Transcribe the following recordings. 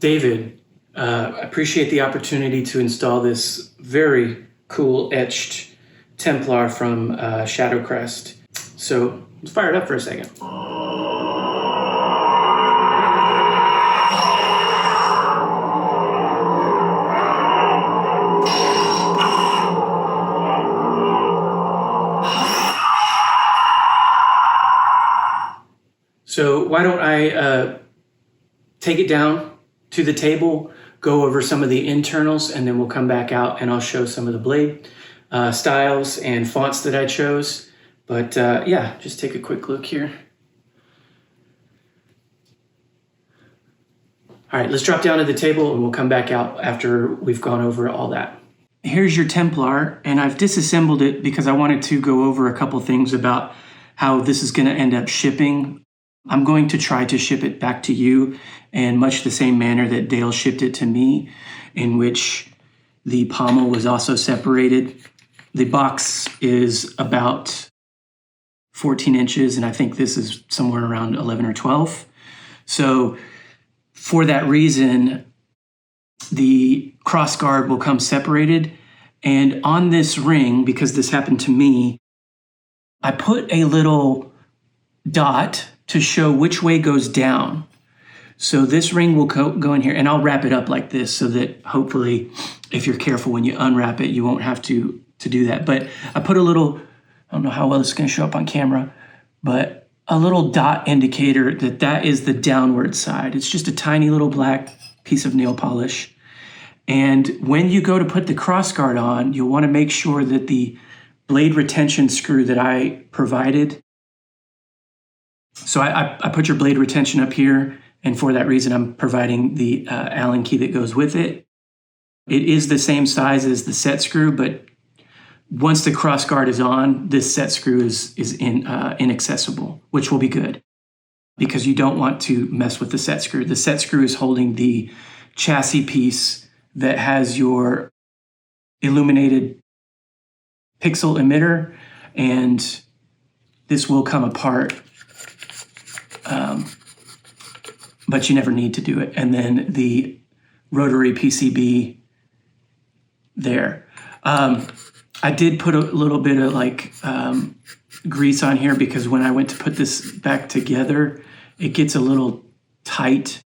David, I appreciate the opportunity to install this very cool etched Templar from Shadowcrest. So let's fire it up for a second. So why don't I take it down to the table, go over some of the internals, and then we'll come back out and I'll show some of the blade styles and fonts that I chose. But yeah, just take a quick look here. All right, let's drop down to the table and we'll come back out after we've gone over all that. Here's your Templar, and I've disassembled it because I wanted to go over a couple things about how this is going to end up shipping. I'm going to try to ship it back to you in much the same manner that Dale shipped it to me, in which the pommel was also separated. The box is about 14 inches, and I think this is somewhere around 11 or 12. So for that reason, the crossguard will come separated. And on this ring, because this happened to me, I put a little dot to show which way goes down. So this ring will go in here, and I'll wrap it up like this so that hopefully, if you're careful when you unwrap it, you won't have to do that. But I put a little, I don't know how well this is going to show up on camera, but a little dot indicator that is the downward side. It's just a tiny little black piece of nail polish. And when you go to put the crossguard on, you'll want to make sure that the blade retention screw that I provided. So I put your blade retention up here, and for that reason, I'm providing the Allen key that goes with it. It is the same size as the set screw, but once the crossguard is on, this set screw is inaccessible, which will be good because you don't want to mess with the set screw. The set screw is holding the chassis piece that has your illuminated pixel emitter, and this will come apart. But you never need to do it. And then the rotary PCB there. I did put a little bit of grease on here because when I went to put this back together, it gets a little tight.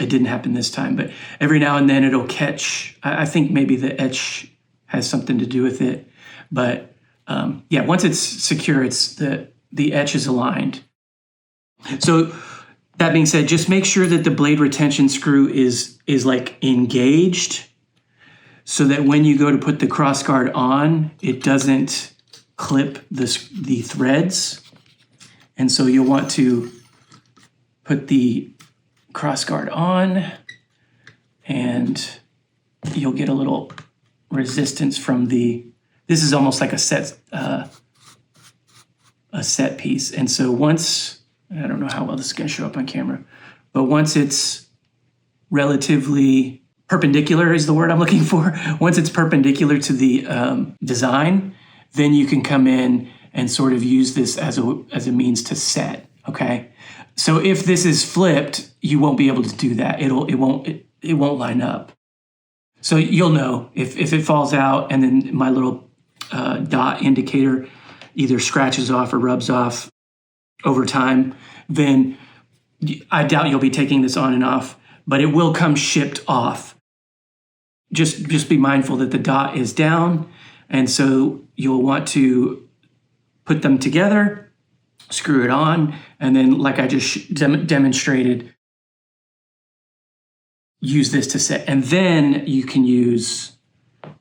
It didn't happen this time, but every now and then it'll catch. I think maybe the etch has something to do with it. But yeah, once it's secure, it's the etch is aligned. So that being said, just make sure that the blade retention screw is like engaged so that when you go to put the crossguard on, it doesn't clip the threads. And so you'll want to put the crossguard on, and you'll get a little resistance from this is almost like a set piece. And so once, I don't know how well this is going to show up on camera, but once it's relatively perpendicular is the word I'm looking for. Once it's perpendicular to the design, then you can come in and sort of use this as a means to set, okay? So if this is flipped, you won't be able to do that. It won't line up. So you'll know if it falls out and then my little dot indicator either scratches off or rubs off over time, then I doubt you'll be taking this on and off, but it will come shipped off. Just be mindful that the dot is down, and so you'll want to put them together, screw it on, and then like I just demonstrated, use this to set. And then you can use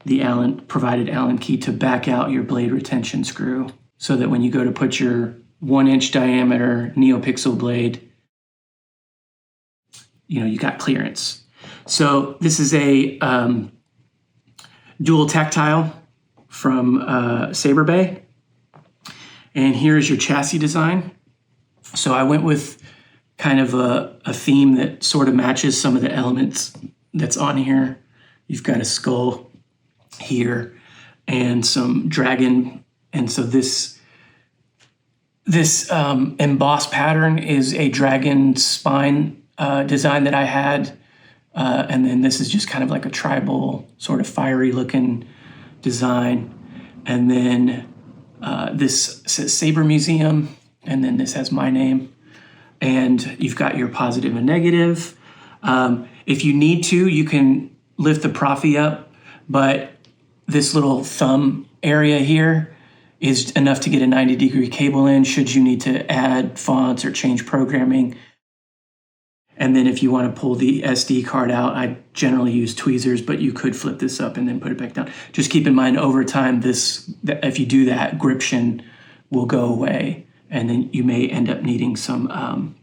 the provided Allen key to back out your blade retention screw so that when you go to put your 1-inch diameter neopixel blade, you got clearance. So this is a dual tactile from Saberbay. And here's your chassis design. So I went with kind of a theme that sort of matches some of the elements that's on here. You've got a skull here and some dragon. And so this embossed pattern is a dragon spine design that I had And then this is just kind of like a tribal, sort of fiery looking design. And then this says Saber Museum, and then this has my name. And you've got your positive and negative. If you need to, you can lift the Proffie up, but this little thumb area here is enough to get a 90-degree cable in should you need to add fonts or change programming. And then if you want to pull the SD card out, I generally use tweezers, but you could flip this up and then put it back down. Just keep in mind, over time, if you do that, gription will go away, and then you may end up needing some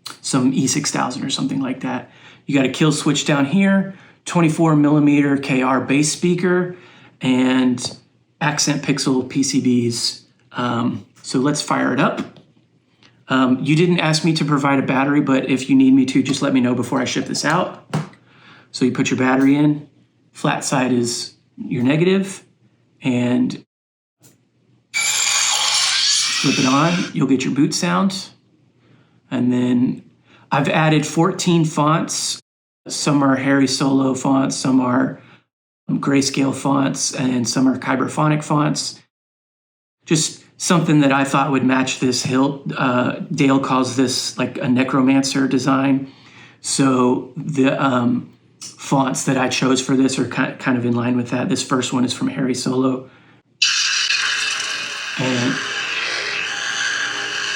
E6000 or something like that. You got a kill switch down here, 24 millimeter KR bass speaker, and accent pixel PCBs. So let's fire it up. You didn't ask me to provide a battery, but if you need me to, just let me know before I ship this out. So you put your battery in, flat side is your negative, and flip it on, you'll get your boot sound. And then I've added 14 fonts. Some are Harry Solo fonts, some are grayscale fonts, and some are kyberphonic fonts. Just something that I thought would match this hilt. Dale calls this like a Necromancer design. So the fonts that I chose for this are kind of in line with that. This first one is from Harry Solo. And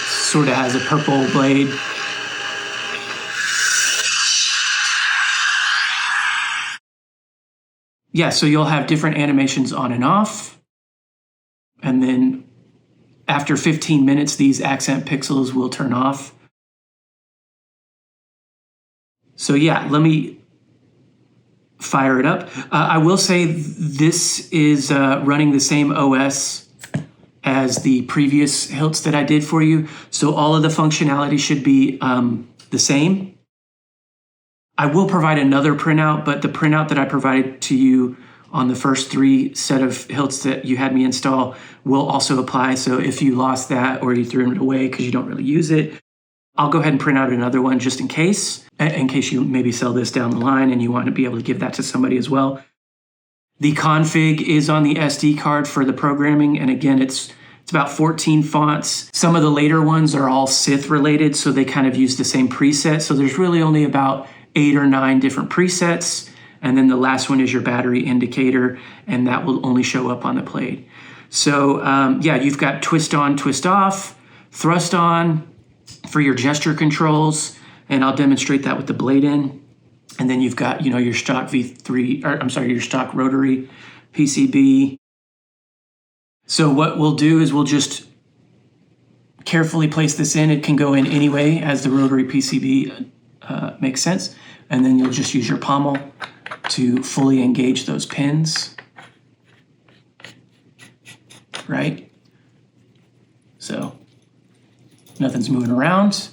sort of has a purple blade. Yeah, so you'll have different animations on and off. And then after 15 minutes, these accent pixels will turn off. So yeah, let me fire it up. I will say this is running the same OS as the previous hilts that I did for you. So all of the functionality should be the same. I will provide another printout, but the printout that I provided to you on the first 3 set of hilts that you had me install will also apply. So if you lost that or you threw it away because you don't really use it, I'll go ahead and print out another one just in case you maybe sell this down the line and you want to be able to give that to somebody as well. The config is on the SD card for the programming. And again, it's about 14 fonts. Some of the later ones are all Sith related, so they kind of use the same preset. So there's really only about 8 or 9 different presets. And then the last one is your battery indicator, and that will only show up on the plate. So yeah, you've got twist on, twist off, thrust on for your gesture controls, and I'll demonstrate that with the blade in. And then you've got, your Shtok your Shtok Rotary PCB. So what we'll do is we'll just carefully place this in. It can go in any way as the Rotary PCB makes sense. And then you'll just use your pommel to fully engage those pins, right? So nothing's moving around.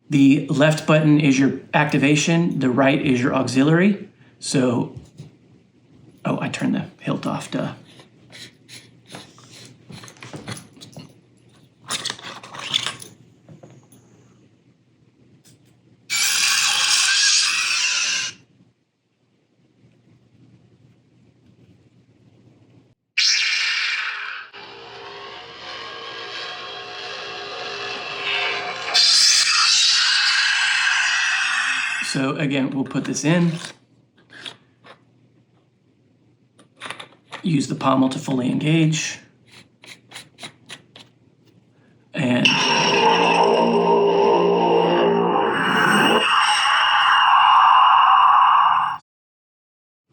The left button is your activation. The right is your auxiliary. So, I turned the hilt off, duh. So again, we'll put this in, use the pommel to fully engage, and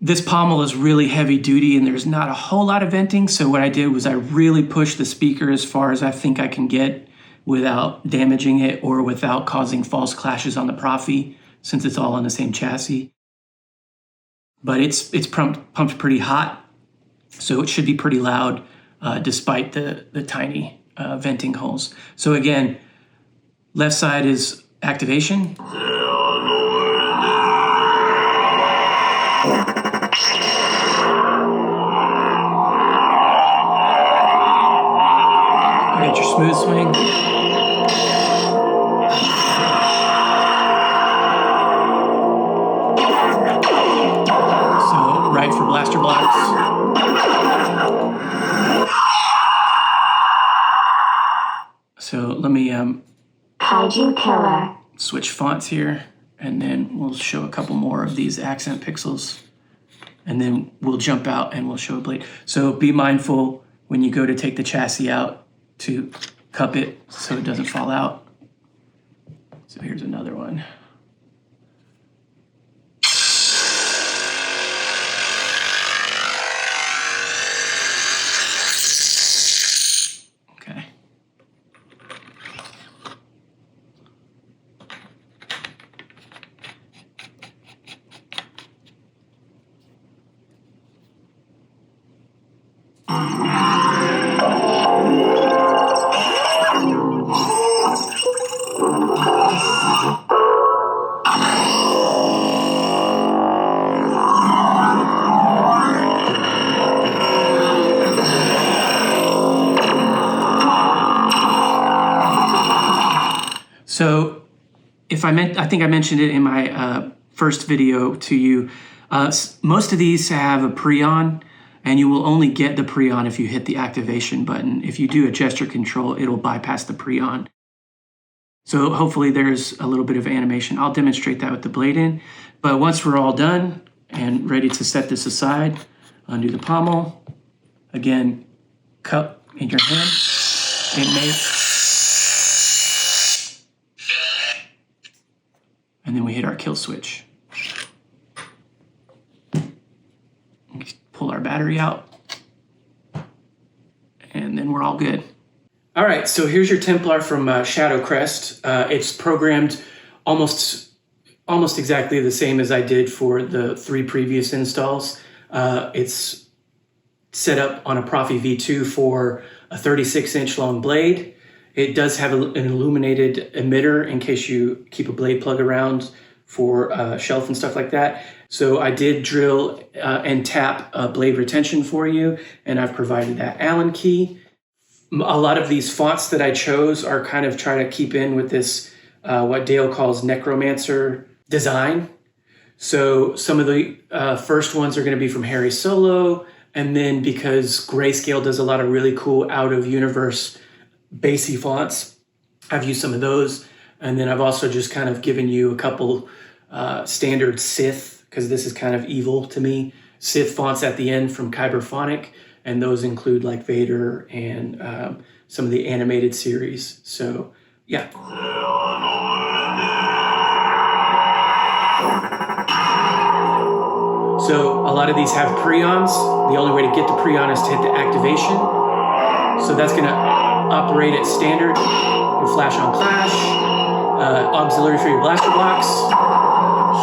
this pommel is really heavy duty and there's not a whole lot of venting. So what I did was I really pushed the speaker as far as I think I can get without damaging it or without causing false clashes on the Proffie, since it's all on the same chassis. But it's pumped pretty hot, so it should be pretty loud despite the tiny venting holes. So again, left side is activation. You got your smooth swing. right for blaster blocks. So let me Kaiju Killer. Switch fonts here, and then we'll show a couple more of these accent pixels, and then we'll jump out and we'll show a blade. So be mindful when you go to take the chassis out to cup it so it doesn't fall out. So here's another one. Okay. So I think I mentioned it in my first video to you, most of these have a pre-on, and you will only get the pre-on if you hit the activation button. If you do a gesture control, it'll bypass the pre-on. So hopefully there's a little bit of animation. I'll demonstrate that with the blade in. But once we're all done and ready to set this aside, undo the pommel. Again, cup in your hand. Inmate. And then we hit our kill switch. Pull our battery out. And then we're all good. All right, so here's your Templar from Shadowcrest. It's programmed almost exactly the same as I did for the 3 previous installs. It's set up on a Proffie V2 for a 36-inch long blade. It does have an illuminated emitter in case you keep a blade plug around for shelf and stuff like that. So I did drill and tap a blade retention for you, and I've provided that Allen key. A lot of these fonts that I chose are kind of trying to keep in with this, what Dale calls Necromancer design. So some of the first ones are going to be from Harry Solo, and then because Grayscale does a lot of really cool out-of-universe Bassy fonts, I've used some of those. And then I've also just kind of given you a couple standard Sith, because this is kind of evil to me, Sith fonts at the end from Kyberphonic, and those include like Vader and some of the animated series. So yeah. So a lot of these have pre-ons. The only way to get the pre-on is to hit the activation. So that's going to operate at standard. You flash on clash. Auxiliary for your blaster blocks.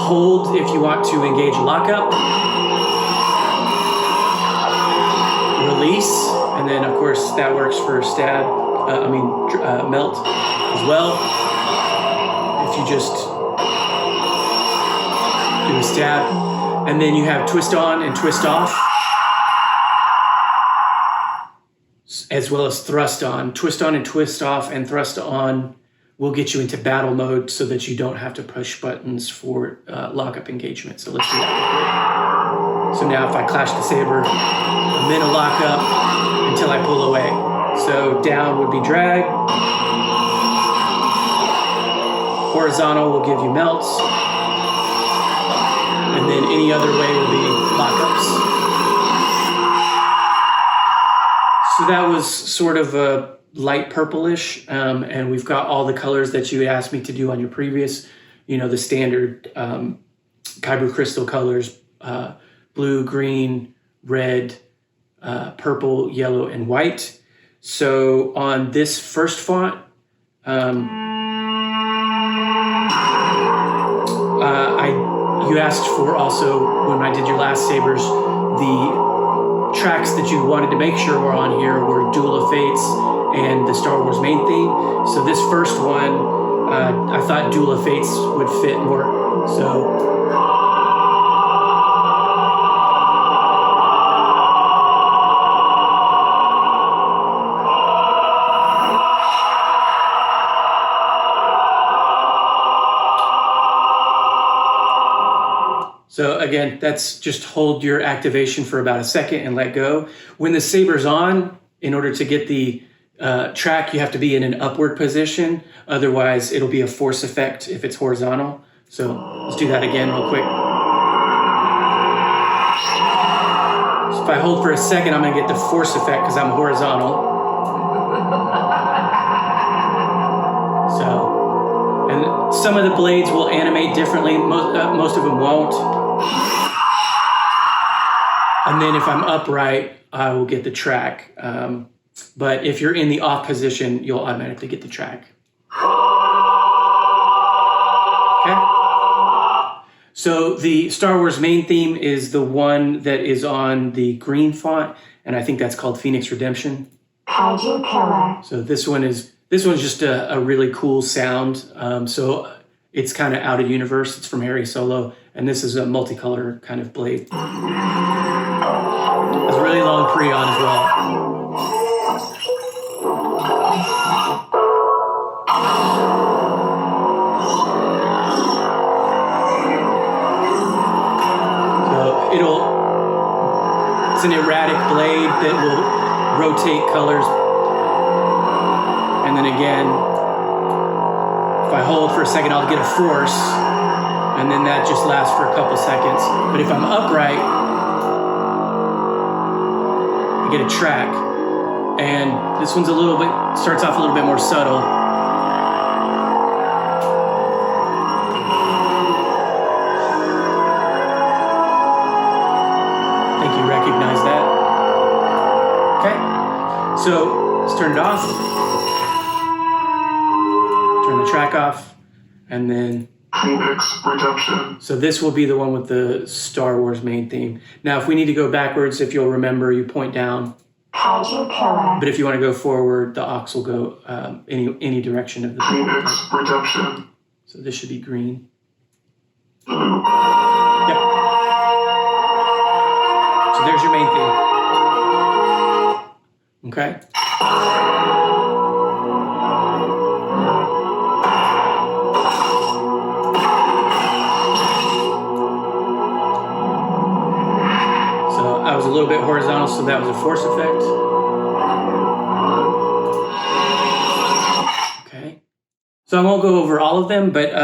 Hold if you want to engage lockup. Release, and then of course that works for stab. Melt as well. If you just do a stab. And then you have twist on and twist off, as well as thrust on. Twist on and twist off and thrust on will get you into battle mode so that you don't have to push buttons for lockup engagement. So let's do that real quick. So now if I clash the Saber, I'm in a lockup until I pull away. So down would be drag. Horizontal will give you melts. And then any other way will be lockups. So that was sort of a light purplish, and we've got all the colors that you asked me to do on your previous, the standard Kyber crystal colors, blue, green, red, purple, yellow, and white. So on this first font, you asked for also, when I did your last Sabers, the tracks that you wanted to make sure were on here were Duel of Fates and the Star Wars main theme. So this first one, I thought Duel of Fates would fit more. So So again, that's just hold your activation for about a second and let go. When the Saber's on, in order to get the track, you have to be in an upward position. Otherwise, it'll be a force effect if it's horizontal. So let's do that again real quick. So if I hold for a second, I'm gonna get the force effect because I'm horizontal. So, and some of the blades will animate differently. Most of them won't. And then if I'm upright, I will get the track. But if you're in the off position, you'll automatically get the track. Okay. So the Star Wars main theme is the one that is on the green font, and I think that's called Phoenix Redemption. Kaiju Killer. So this one's just a really cool sound. So it's kind of out of universe. It's from Harry Solo, and this is a multicolor kind of blade. Has a really long pre-on as well. It's an erratic blade that will rotate colors. And then again, if I hold for a second, I'll get a force. And then that just lasts for a couple seconds. But if I'm upright, I get a track. And this one's starts off a little bit more subtle. Recognize that. Okay, so let's turn it off, turn the track off, and then Phoenix Redemption. So this will be the one with the Star Wars main theme. Now, if we need to go backwards, if you'll remember, you point down. Kaiju Killer. But if you want to go forward, the aux will go any direction of the Phoenix Redemption. So this should be green. Blue. Yep. So there's your main theme. Okay. So I was a little bit horizontal, so that was a force effect. Okay. So I won't go over all of them, but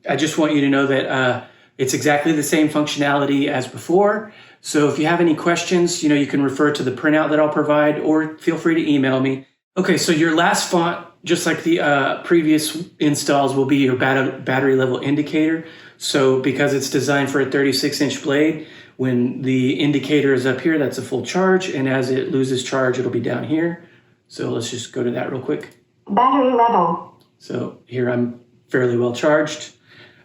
I just want you to know that it's exactly the same functionality as before. So if you have any questions, you can refer to the printout that I'll provide, or feel free to email me. Okay, so your last font, just like the previous installs, will be your battery level indicator. So because it's designed for a 36-inch blade, when the indicator is up here, that's a full charge, and as it loses charge, it'll be down here. So let's just go to that real quick. Battery level. So here I'm fairly well charged.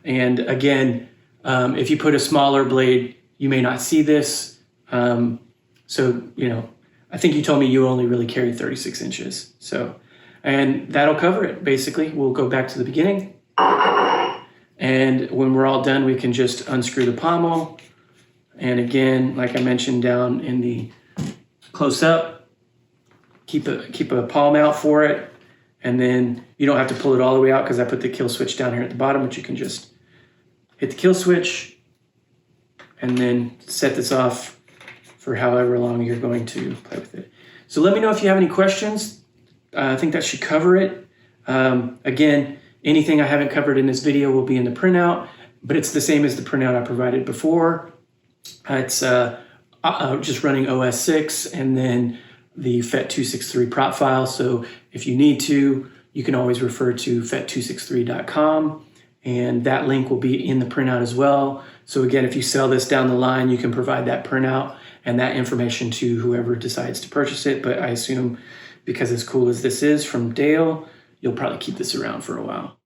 And again, if you put a smaller blade, you may not see this. I think you told me you only really carry 36 inches. So, and that'll cover it, basically. We'll go back to the beginning. And when we're all done, we can just unscrew the pommel. And again, like I mentioned down in the close up, keep a palm out for it. And then you don't have to pull it all the way out because I put the kill switch down here at the bottom, but you can just hit the kill switch and then set this off for however long you're going to play with it. So let me know if you have any questions. I think that should cover it. Again, anything I haven't covered in this video will be in the printout, but it's the same as the printout I provided before. It's just running OS 6 and then the FET263 prop file. So if you need to, you can always refer to fet263.com, and that link will be in the printout as well. So again, if you sell this down the line, you can provide that printout and that information to whoever decides to purchase it. But I assume because as cool as this is from Dale, you'll probably keep this around for a while.